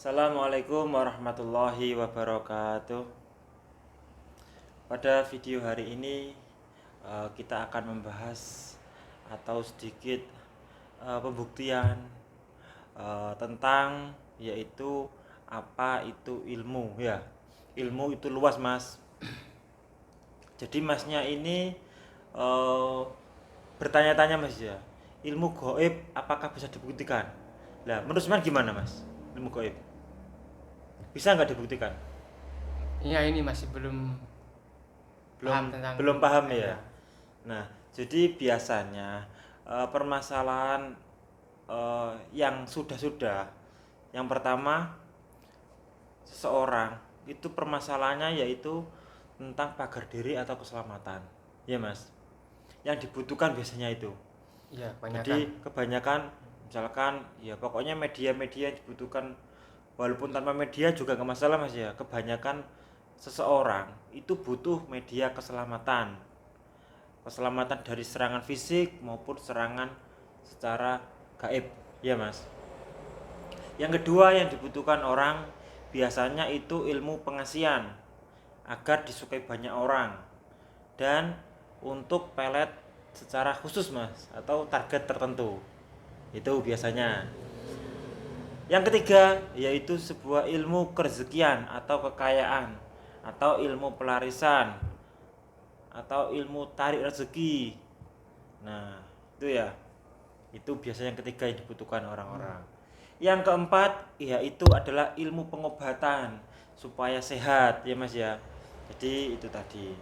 Assalamualaikum warahmatullahi wabarakatuh. Pada video hari ini kita akan membahas atau sedikit pembuktian tentang yaitu apa itu ilmu ya. Ilmu itu luas, Mas. Jadi Masnya ini bertanya-tanya, Mas, ya. Ilmu gaib apakah bisa dibuktikan? Nah, menurut Mas gimana, Mas? Ilmu gaib bisa nggak dibuktikan? Iya, ini masih belum belum paham tentang belum paham ya. iya. Nah, jadi biasanya permasalahan yang sudah yang pertama, seseorang itu permasalahannya yaitu tentang pagar diri atau keselamatan, ya Mas, yang dibutuhkan biasanya itu. Iya, Jadi kebanyakan. kebanyakan misalkan ya pokoknya media-media yang dibutuhkan, walaupun tanpa media juga nggak masalah, Mas, ya. Kebanyakan seseorang itu butuh media keselamatan dari serangan fisik maupun serangan secara gaib, ya Mas. Yang kedua yang dibutuhkan orang biasanya itu ilmu pengasihan agar disukai banyak orang, dan untuk pelet secara khusus, Mas, atau target tertentu. Itu biasanya. Yang ketiga yaitu sebuah ilmu kerezekian atau kekayaan, atau ilmu pelarisan, atau ilmu tarik rezeki. Nah, itu ya. Itu biasanya yang ketiga yang dibutuhkan orang-orang. Yang keempat yaitu adalah ilmu pengobatan supaya sehat, ya Mas, ya. Jadi itu tadi.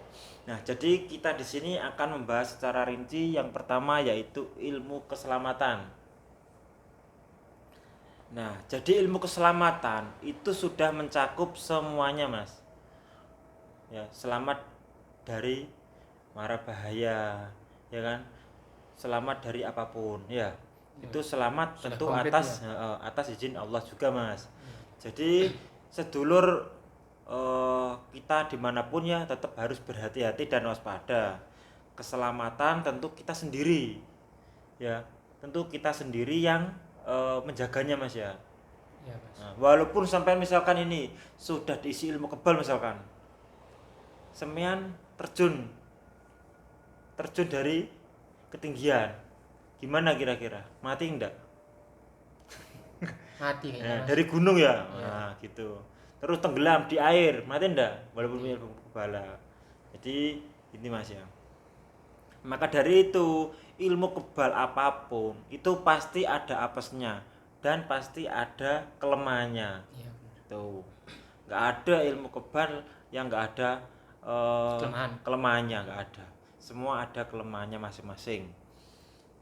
Nah, jadi kita di sini akan membahas secara rinci yang pertama yaitu ilmu keselamatan. Nah, jadi ilmu keselamatan itu sudah mencakup semuanya, Mas. Ya, selamat dari mara bahaya, ya kan? Selamat dari apapun, ya. Iya, Itu selamat sudah tentu komplit ya. atas izin Allah juga, Mas. Iya. Jadi sedulur kita dimanapun ya tetap harus berhati-hati dan waspada. Keselamatan tentu kita sendiri, ya. Tentu kita sendiri yang menjaganya, Mas, ya. Iya, Mas. Nah, walaupun sampai misalkan ini sudah diisi ilmu kebal, misalkan semean terjun terjun dari ketinggian, gimana kira-kira, mati enggak? Mati kayaknya, Nah, Mas. dari gunung ya, Iya. nah gitu. Terus tenggelam di air, mati enggak walaupun Mati. punya ilmu kebala? Jadi ini, Mas, ya. Maka dari itu ilmu kebal apapun itu pasti ada apesnya dan pasti ada kelemahannya. Iya, benar. Tuh, nggak ada ilmu kebal yang nggak ada Kelemahan. kelemahannya, nggak ada. Semua ada kelemahannya masing-masing.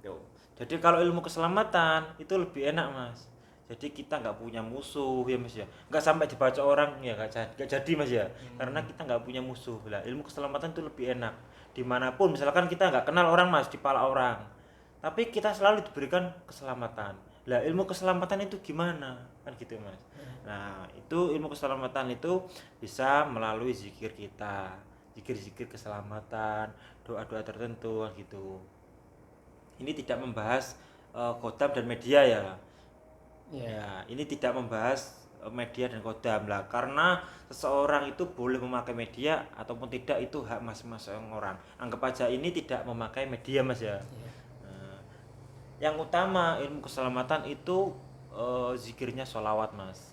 Tuh. Jadi kalau ilmu keselamatan itu lebih enak, Mas. Jadi kita nggak punya musuh, ya Mas, ya. Nggak sampai dibaca orang ya, nggak jadi, Mas, ya. Karena kita nggak punya musuh lah. Ilmu keselamatan itu lebih enak. Dimanapun misalkan kita nggak kenal orang, Mas, di pala orang, tapi kita selalu diberikan keselamatan. Lah ilmu keselamatan itu gimana, kan gitu, Mas. Nah, itu ilmu keselamatan itu bisa melalui zikir kita, zikir-zikir keselamatan, doa-doa tertentu, kan gitu. Ini tidak membahas kodam dan media, ya. Iya. Ya, ini tidak membahas media dan kodam lah, karena seseorang itu boleh memakai media ataupun tidak itu hak masing-masing orang. Anggap aja ini tidak memakai media, Mas, ya. Iya. Nah, yang utama ilmu keselamatan itu zikirnya sholawat, Mas.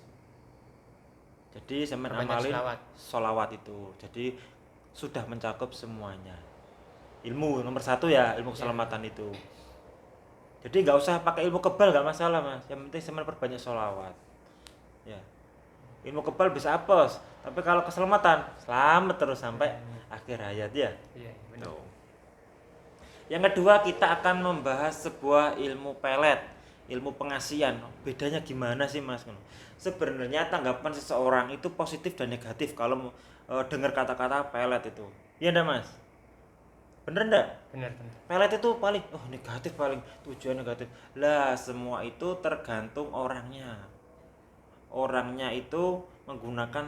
Jadi saya Perbanyak amalin selawat. sholawat itu. Jadi sudah mencakup semuanya. Ilmu nomor satu ya, ilmu Iya. keselamatan itu. Jadi nggak usah pakai ilmu kebal, nggak masalah, Mas. Yang penting saya perbanyak sholawat. Ya. Ilmu kebal bisa apes, tapi kalau keselamatan selamat terus sampai akhir hayat, ya. Iya, benar. Tuh. Yang kedua kita akan membahas sebuah ilmu pelet, ilmu pengasihan. Bedanya gimana sih, Mas? Sebenarnya tanggapan seseorang itu positif dan negatif kalau dengar kata-kata pelet itu. Iya enggak, Mas? Bener enggak? Benar, benar. Pelet itu paling negatif, paling tujuan negatif. Lah, semua itu tergantung orangnya. Orangnya itu menggunakan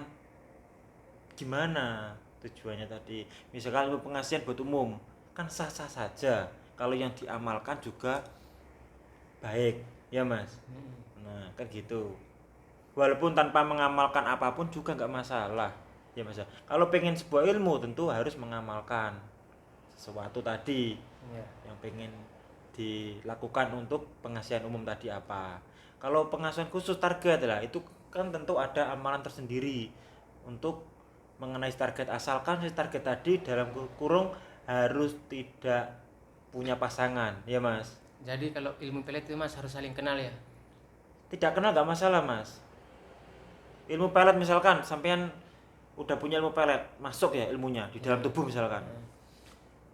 gimana tujuannya tadi. Misalkan ilmu pengasihan buat umum, kan sah-sah saja kalau yang diamalkan juga baik, ya Mas. Nah, kan gitu. walaupun tanpa mengamalkan apapun juga nggak masalah, ya mas ya. Kalau pengen sebuah ilmu tentu harus mengamalkan sesuatu tadi Iya. yang pengen dilakukan untuk pengasihan umum tadi apa. Kalau pengasuhan khusus target lah itu kan tentu ada amalan tersendiri untuk mengenai target, asalkan si target tadi dalam kurung harus tidak punya pasangan, ya mas. Jadi kalau ilmu pelet itu mas harus saling kenal ya. Tidak kenal nggak masalah mas. Ilmu pelet misalkan sampean udah punya ilmu pelet, masuk ya ilmunya di dalam tubuh misalkan.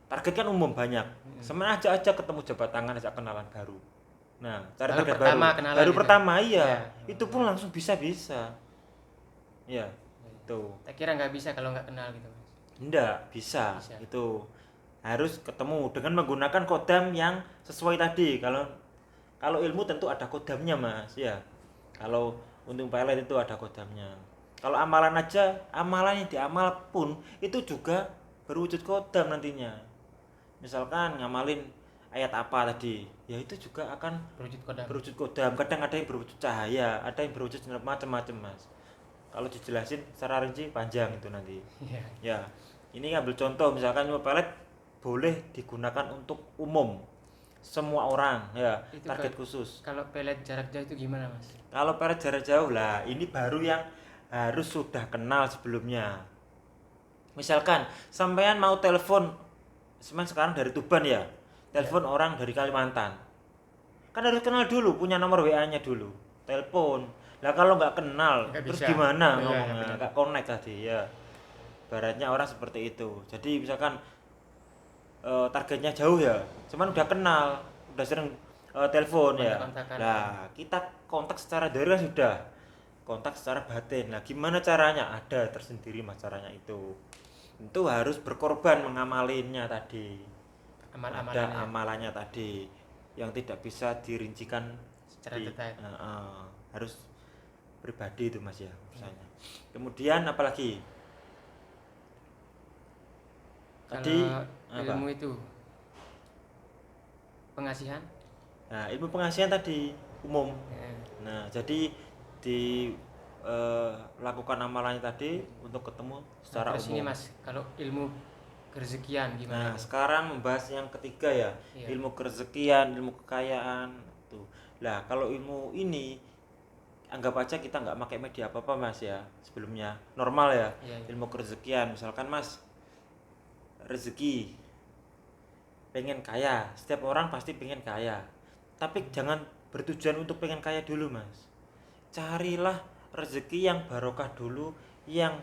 Target kan umum banyak. Sama aja ketemu jabat tangan, ajak kenalan baru. Nah, cari Baru target pertama baru. kenalan Baru gitu. pertama iya. Iya. Itu pun langsung bisa. Ya, itu. Tak kira nggak bisa kalau nggak kenal gitu mas. Enggak, bisa. Bisa. Itu harus ketemu dengan menggunakan kodam yang sesuai tadi. Kalau ilmu tentu ada kodamnya, Mas, ya. Kalau untuk pelet itu ada kodamnya. Kalau amalan aja, amalan yang diamal pun itu juga berwujud kodam nantinya. Misalkan ngamalin ayat apa tadi, ya itu juga akan Berwujud kodam. berwujud kodam. Kadang ada yang berwujud cahaya, ada yang berwujud macam-macam, Mas. Kalau dijelasin secara rinci panjang itu nanti. Iya. Ya, ini ngambil contoh misalkan ilmu pelet boleh digunakan untuk umum semua orang ya, Itu target Kak. khusus. Kalau pelet jarak jauh itu gimana mas? Kalau pelet jarak jauh lah, ini baru yang harus sudah kenal sebelumnya. Misalkan sampean mau telepon, sekarang dari Tuban ya, telepon orang dari Kalimantan, kan harus kenal dulu, punya nomor WA-nya dulu, telepon. Lah kalau nggak kenal, Nggak terus bisa. gimana Iya, ngomongnya? benar. Nggak connect tadi ya. Baratnya orang seperti itu. Jadi misalkan targetnya jauh ya, cuman udah kenal, udah sering telepon ya. Kontak-kontakan. Nah, kita kontak secara daring sudah, kontak secara batin. Nah, gimana caranya? Ada tersendiri mas caranya itu. Tentu harus berkorban mengamalinya tadi. Ada Amal-amalannya amalannya tadi yang tidak bisa dirincikan secara detail. harus pribadi itu mas ya misalnya. Kemudian apalagi? Tadi Kalau ilmu itu pengasihan. Nah, ilmu pengasihan tadi umum. Ya. Nah, jadi lakukan amalannya tadi untuk ketemu secara Terus umum. ini mas, kalau ilmu kerezekian gimana? Nah, sekarang membahas yang ketiga ya, Iya. ilmu kerezekian, ilmu kekayaan tuh. Lah, kalau ilmu ini anggap aja kita nggak pakai media apa-apa mas ya sebelumnya, normal ya. Iya, iya. Ilmu kerezekian, misalkan mas rezeki pengen kaya, setiap orang pasti pengen kaya, tapi jangan bertujuan untuk pengen kaya dulu mas. Carilah rezeki yang barokah dulu, yang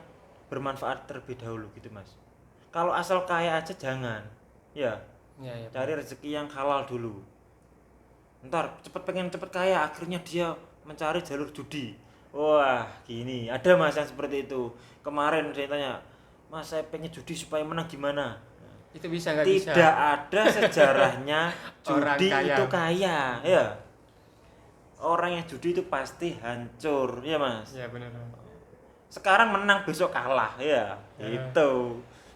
bermanfaat terlebih dahulu gitu mas. Kalau asal kaya aja jangan ya, Iya, iya. cari rezeki yang halal dulu. Ntar pengen cepet kaya, akhirnya dia mencari jalur judi. Wah gini, ada mas yang seperti itu. Kemarin saya tanya, mas saya pengen judi supaya menang gimana? Itu bisa nggak bisa? Tidak ada sejarahnya Orang judi kaya. itu kaya ya. Orang yang judi itu pasti hancur ya mas. Iya benar. Sekarang menang besok kalah ya, Ya. itu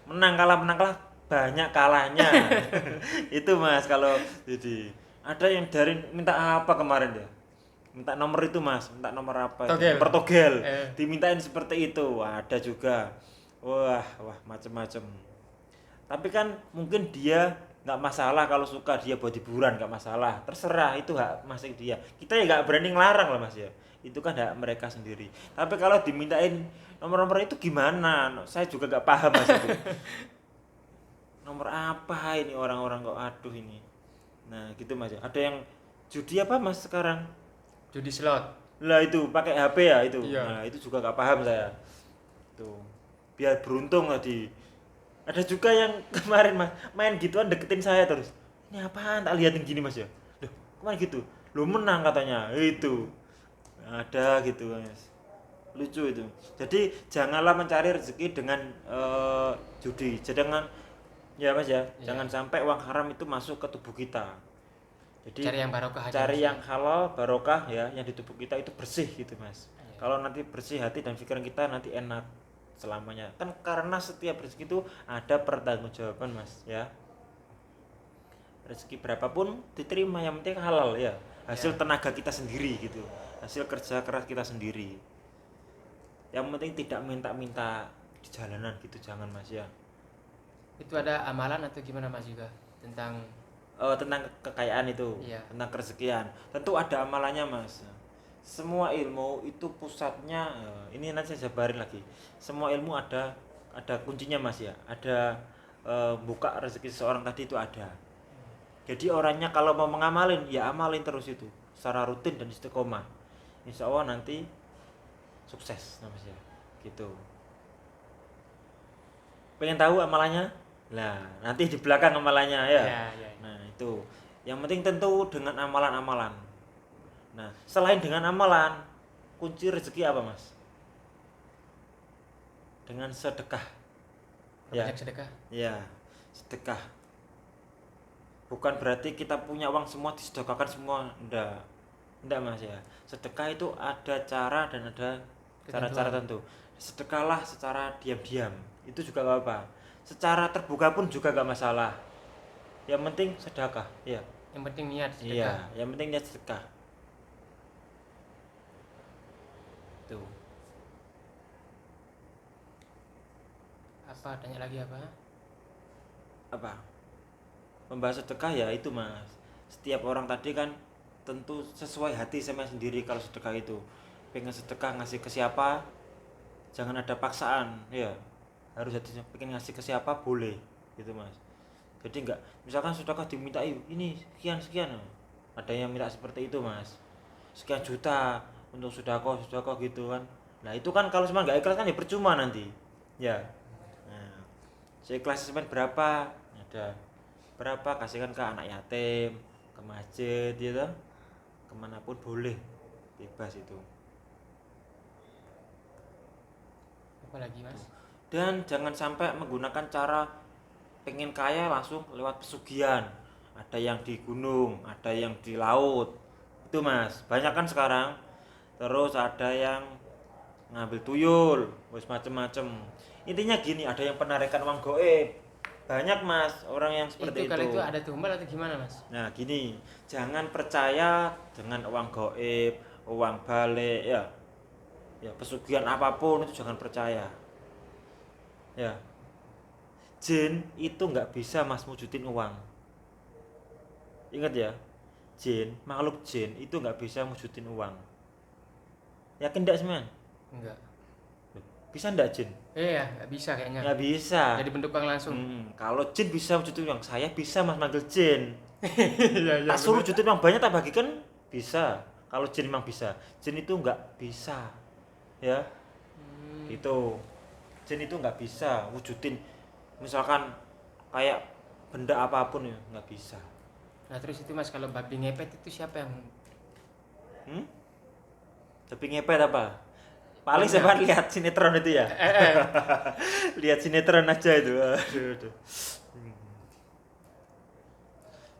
menang kalah banyak kalahnya. Itu mas. Kalau jadi ada yang dari minta apa kemarin ya, minta nomor itu mas, minta nomor apa itu? Togel. Nomor togel. Eh. Dimintain seperti itu, ada juga. Wah macem-macem. Tapi kan mungkin dia nggak masalah, kalau suka dia buat hiburan nggak masalah, terserah, itu hak masing dia. Kita ya nggak berani ngelarang lah mas ya, itu kan hak mereka sendiri. Tapi kalau dimintain nomor-nomor itu gimana? Saya juga nggak paham mas itu. Nomor apa ini orang-orang kok, aduh ini. Nah gitu mas ya. Ada yang judi apa mas sekarang? Judi slot. Lah itu pakai HP ya itu. Iya. Nah itu juga nggak paham saya. Tuh biar beruntung tadi. Ada juga yang kemarin mas main gituan deketin saya terus. Ini apaan? Tak liatin gini mas ya. Loh kemarin gitu. Lo menang katanya. Itu ada gitu mas. Lucu itu. Jadi janganlah mencari rezeki dengan judi. Jangan ya mas ya. Iya. Jangan sampai uang haram itu masuk ke tubuh kita. Jadi Cari yang barokah aja, cari Mas. yang halal barokah ya, yang di tubuh kita itu bersih gitu mas. Iya. Kalau nanti bersih hati dan pikiran kita nanti enak selamanya, kan karena setiap rezeki itu ada pertanggungjawaban mas ya. Rezeki berapapun diterima, yang penting halal ya, hasil Ya. tenaga kita sendiri gitu, hasil kerja keras kita sendiri yang penting tidak minta-minta di jalanan gitu, jangan mas ya. Itu ada amalan atau gimana mas juga tentang Tentang kekayaan itu, iya. tentang kerezekian, tentu ada amalannya mas. Semua ilmu itu pusatnya, ini nanti saya jabarin lagi. Semua ilmu ada kuncinya mas ya, ada buka rezeki seseorang tadi itu ada. Jadi orangnya kalau mau mengamalin ya amalin terus itu secara rutin dan istiqomah, insya Allah nanti sukses namanya gitu. Pengen tahu amalannya? Lah nanti di belakang amalannya ya. Iya, iya. Nah itu yang penting tentu dengan amalan-amalan. Nah selain dengan amalan, kunci rezeki apa mas? Dengan sedekah. Ya, Banyak sedekah. ya sedekah. Bukan berarti kita punya uang semua disedekahkan semua, enggak mas ya. Sedekah itu ada cara dan ada cara-cara tentu. Sedekahlah secara diam-diam, itu juga gak apa. Secara terbuka pun juga gak masalah. Yang penting sedekah, ya. Yang penting niat Iya, sedekah. yang penting niat sedekah. Tuh. Apa tanya lagi apa? Apa? Membahas sedekah ya itu mas. Setiap orang tadi kan tentu sesuai hati sama sendiri kalau sedekah itu. Pengen sedekah ngasih ke siapa? Jangan ada paksaan, ya. Harus hati pengen ngasih ke siapa boleh, gitu mas. Jadi enggak, misalkan sedekah dimintai ini sekian sekian, ada yang minta seperti itu mas. Sekian juta untuk sedekah gitu kan. Nah itu kan kalau cuma nggak ikhlas kan ya percuma nanti, ya. Nah, seikhlas semen berapa? Ada berapa kasihkan ke anak yatim, ke masjid, gitu. Kemanapun boleh, bebas itu. Apa lagi mas? Dan jangan sampai menggunakan cara pengen kaya langsung lewat pesugihan. Ada yang di gunung, ada yang di laut. Itu mas, banyak kan sekarang. Terus ada yang ngambil tuyul, wis macem-macem. Intinya gini, ada yang penarikan uang goib. Banyak mas orang yang seperti Itu kalau itu. itu ada tumbal atau gimana mas? Nah gini, jangan percaya dengan uang goib, uang balik ya. Ya pesugihan apapun itu jangan percaya. Ya, jin itu nggak bisa mas wujudin uang. Ingat ya, jin, makhluk jin itu nggak bisa wujudin uang. Yakin nggak semen? Enggak. Bisa nggak jin? Iya, nggak bisa kayaknya. Nggak bisa. Jadi bentuk uang langsung. Kalau jin bisa wujudin uang, saya bisa mas manggil jin. Iya, iya. Tak suruh wujudin uang banyak tak bagikan bisa. Kalau jin memang bisa, jin itu nggak bisa. Ya, itu jin itu nggak bisa wujudin misalkan kayak benda apapun ya nggak bisa. Nah terus itu mas kalau babi ngepet itu siapa yang Tapi ngepet apa paling saya lihat sinetron itu ya. Lihat sinetron aja itu. Aduh.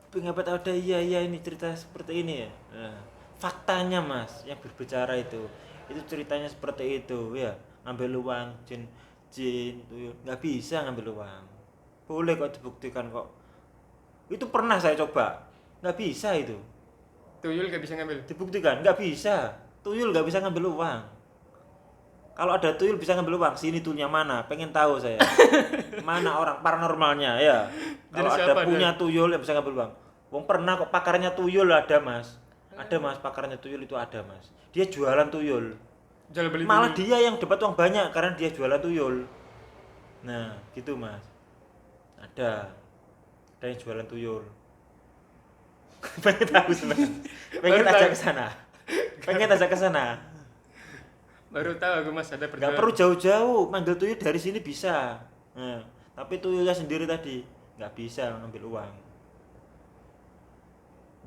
Tapi ngepet ada iya ini cerita seperti ini ya. Nah, faktanya mas yang berbicara itu ceritanya seperti itu ya. Ngambil uang jin tuyul nggak bisa ngambil uang, boleh kok dibuktikan kok. Itu pernah saya coba nggak bisa, itu tuyul nggak bisa ngambil? dibuktikan nggak bisa. Tuyul nggak bisa ngambil uang. Kalau ada tuyul bisa ngambil uang, sini tuyulnya mana, pengen tahu saya. Mana orang paranormalnya ya. Kalau ada punya tuyul yang bisa ngambil uang, wong pernah kok pakarnya tuyul ada mas. Ada mas pakarnya tuyul itu ada mas, dia jualan tuyul. Jual beli Malah tuyul. dia yang dapat uang banyak karena dia jualan tuyul. Nah gitu mas, ada yang jualan tuyul. Pengen tahu sebenarnya, pengen ajak ke sana, pengen ajak ke sana. Baru tahu aku mas ada Nggak perjualan. perlu jauh-jauh, manggil tuyul dari sini bisa. Nah, tapi tuyulnya sendiri tadi nggak bisa ngambil uang.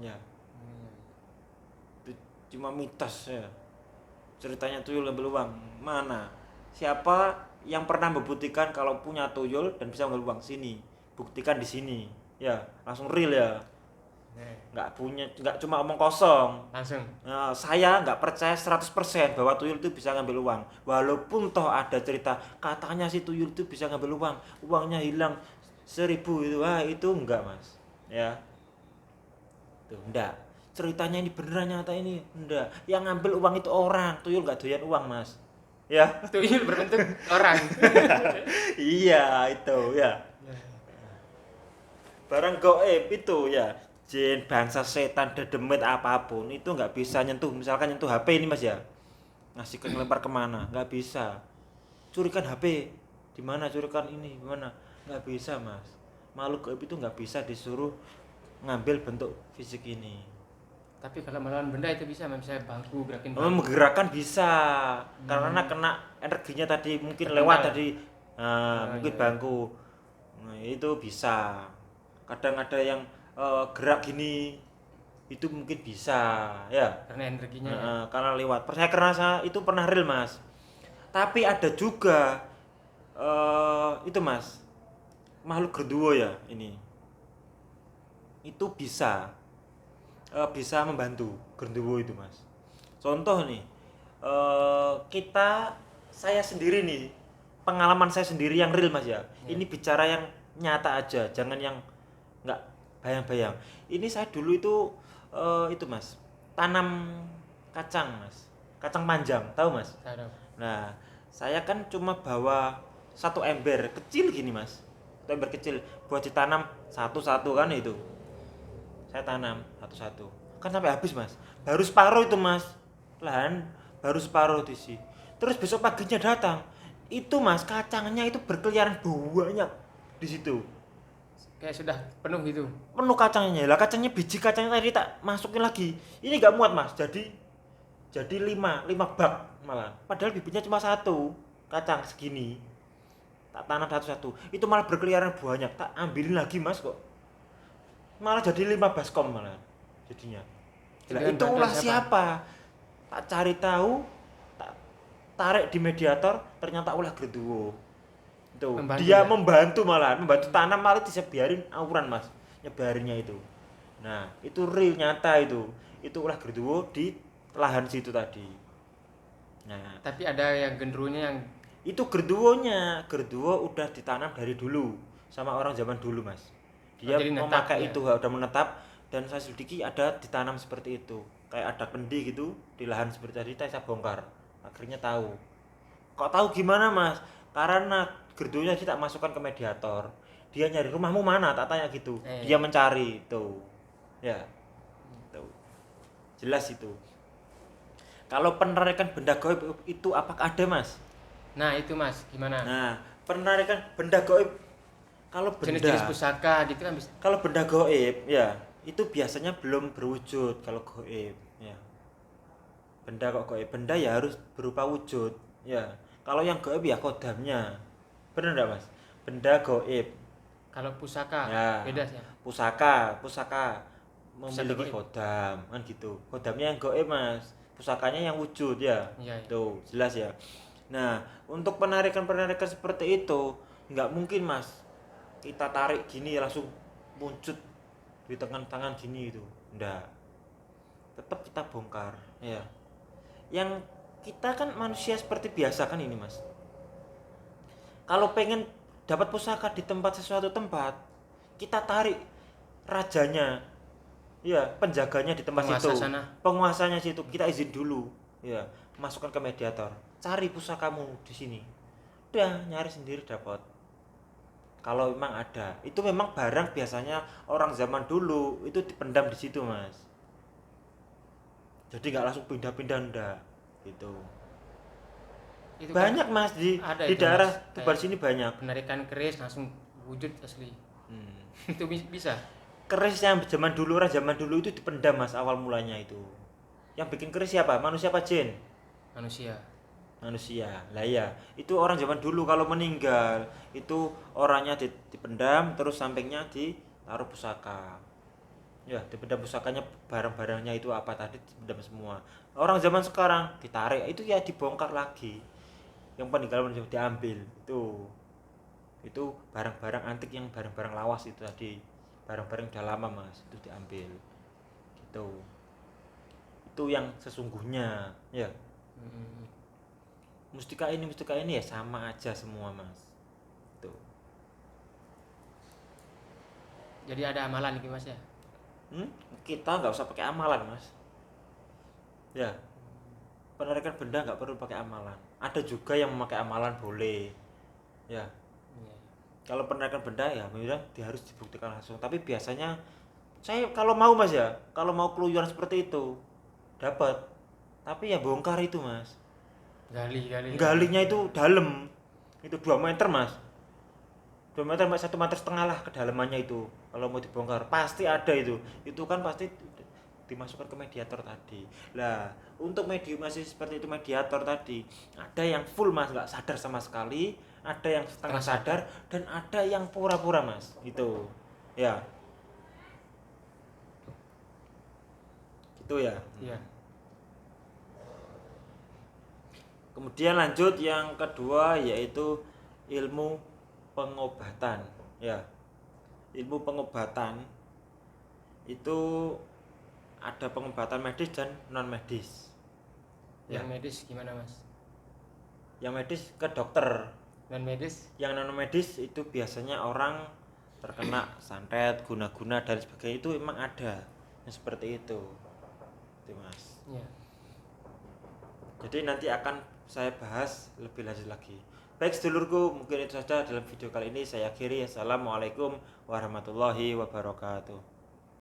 Ya, itu cuma mitos ya. Ceritanya tuyul ngambil uang mana? Siapa yang pernah membuktikan kalau punya tuyul dan bisa ngambil uang? Sini, buktikan di sini. Ya, langsung real ya. Nggak punya, nggak cuma omong kosong. Langsung. Nah, saya nggak percaya 100% bahwa tuyul itu bisa ngambil uang. Walaupun toh ada cerita katanya si tuyul itu bisa ngambil uang, uangnya hilang 1.000 itu, itu enggak mas. Ya, tuh enggak. Ceritanya ini beneran nyata ini enggak. Yang ngambil uang itu orang, tuyul nggak doyan uang mas. Ya. Tuyul berbentuk orang. Iya itu ya. Ya. Barang goib itu ya, jin, bangsa setan, dedemet apapun itu nggak bisa nyentuh. Misalkan nyentuh HP ini mas ya, ngasih ke ngelempar kemana, nggak bisa. Curikan HP di mana, curikan ini di mana, nggak bisa mas. Makhluk goib itu nggak bisa disuruh ngambil bentuk fisik ini. Tapi kalau melawan benda itu bisa, misalnya bangku gerakin Oh, bangku. menggerakkan bisa, karena kena energinya tadi mungkin lewat Terpental. tadi. Nah, Oh, mungkin iya, iya. bangku. Nah, itu bisa. Kadang ada yang gerak gini, itu mungkin bisa, ya. Karena energinya ya. Karena lewat. Saya karena saya itu pernah real mas. Tapi ada juga itu mas, makhluk gerduwo ya ini. Itu bisa membantu genderuwo itu mas. Contoh nih, saya sendiri nih, pengalaman saya sendiri yang real mas ya. Ya. Ini bicara yang nyata aja, jangan yang nggak bayang-bayang. Ini saya dulu itu mas, tanam kacang mas, kacang panjang, tahu mas? Tahu. Nah, saya kan cuma bawa satu ember kecil gini mas, satu ember kecil buat ditanam satu-satu kan itu. Saya tanam satu-satu kan sampai habis mas, baru separuh itu mas, lahan baru separuh diisi. Terus besok paginya datang itu mas, kacangnya itu berkeliaran banyak di situ, Kayak sudah penuh gitu. penuh kacangnya. Lah kacangnya, biji kacangnya tadi tak masukin lagi, ini nggak muat mas, jadi lima bak malah, padahal bibitnya cuma satu kacang segini. Tak tanam satu-satu itu malah berkeliaran banyak, tak ambilin lagi mas, kok malah jadi 5 baskom malah jadinya. Lah Dengan itu bantuan ulah siapa? Tak cari tahu, tak tarik di mediator, ternyata ulah gerduwo. Tuh, Membantu dia ya. membantu tanam, malah bisa biarin auran mas, nyebarinnya itu. Nah, itu real nyata itu. Itu ulah gerduwo di lahan situ tadi. Nah, Tapi ada yang genderunya yang itu gerduwo udah ditanam dari dulu sama orang zaman dulu mas. Dia jadi netap memakai ya. itu udah menetap, dan saya selidiki ada ditanam seperti itu, kayak ada kendi gitu di lahan seperti tadi. Saya bongkar, akhirnya tahu. Kok tahu gimana mas? Karena gerduwonya sih tak masukkan ke mediator, dia nyari rumahmu mana, tak tanya gitu, dia mencari itu ya. Tuh, jelas itu. Kalau penarikan benda gaib itu apakah ada mas? Nah, itu Mas, gimana? Nah, penarikan benda gaib, kalau Jenis-jenis benda pusaka gitu kan bisa. kalau benda gaib ya itu biasanya belum berwujud. Kalau gaib ya, benda kok gaib, benda ya harus berupa wujud ya. Kalau yang gaib ya kodamnya, bener enggak mas? Benda gaib Kalau pusaka ya, beda sih. pusaka memiliki gaib. kodam kan gitu. Kodamnya yang gaib mas, pusakanya yang wujud ya. Iya, iya. Tuh jelas ya. Nah, untuk penarikan seperti itu nggak mungkin mas, kita tarik gini langsung muncul di tangan gini itu nggak. Tetap kita bongkar ya. Yang kita kan manusia seperti biasa kan ini mas. Kalau pengen dapat pusaka di sesuatu tempat, kita tarik rajanya, ya penjaganya di tempat Penguasa situ, sana. penguasanya situ, kita izin dulu ya, masukkan ke mediator, cari pusakamu di sini, udah nyari sendiri dapat. Kalau memang ada, itu memang barang biasanya orang zaman dulu itu dipendam di situ mas, jadi nggak langsung pindah-pindah ndak gitu. Itu kan Banyak mas ada di itu daerah Mas. Tuban Kayak sini banyak. penarikan keris langsung wujud asli. Itu bisa Keris yang zaman dulu itu dipendam mas, awal mulanya itu. Yang bikin keris siapa? Manusia apa jin? manusia. Manusia. Lah ya, itu orang zaman dulu kalau meninggal itu orangnya dipendam, terus sampingnya ditaruh pusaka. Ya, dipendam pusakanya, barang-barangnya itu apa tadi dipendam semua. Orang zaman sekarang ditarik, itu ya dibongkar lagi. Yang peninggalan diambil. Itu barang-barang antik, yang barang-barang lawas itu tadi. Barang-barang udah lama mas, itu diambil. Gitu. Itu yang sesungguhnya, ya. Hmm. Mustika ini ya sama aja semua mas. Tuh. Jadi ada amalan gitu Mas ya. Kita nggak usah pakai amalan mas, ya. penarikan benda nggak perlu pakai amalan. Ada juga yang memakai amalan boleh. Ya, Iya. kalau penarikan benda ya memang harus dibuktikan langsung. Tapi biasanya saya kalau mau mas ya, kalau mau keluyuran seperti itu dapat. Tapi ya bongkar itu mas. Gali Galinya itu dalam, itu 2 meter mas. 2 meter sampai 1,5 meter lah kedalamannya itu. Kalau mau dibongkar pasti ada itu kan pasti dimasukkan ke mediator tadi. Lah untuk medium masih seperti itu mediator tadi ada yang full mas nggak sadar sama sekali, ada yang setengah sadar dan ada yang pura-pura mas itu ya itu ya. Iya. Kemudian lanjut yang kedua yaitu ilmu pengobatan ya. Ilmu pengobatan itu ada pengobatan medis dan non medis. Yang Ya. medis gimana mas? Yang medis ke dokter. Non medis? Yang non medis itu biasanya orang terkena santet, guna-guna dan sebagainya itu emang ada yang seperti itu mas. Iya. Jadi nanti akan saya bahas lebih lanjut lagi. Baik sedulurku, mungkin itu saja dalam video kali ini. Saya akhiri. Assalamualaikum warahmatullahi wabarakatuh.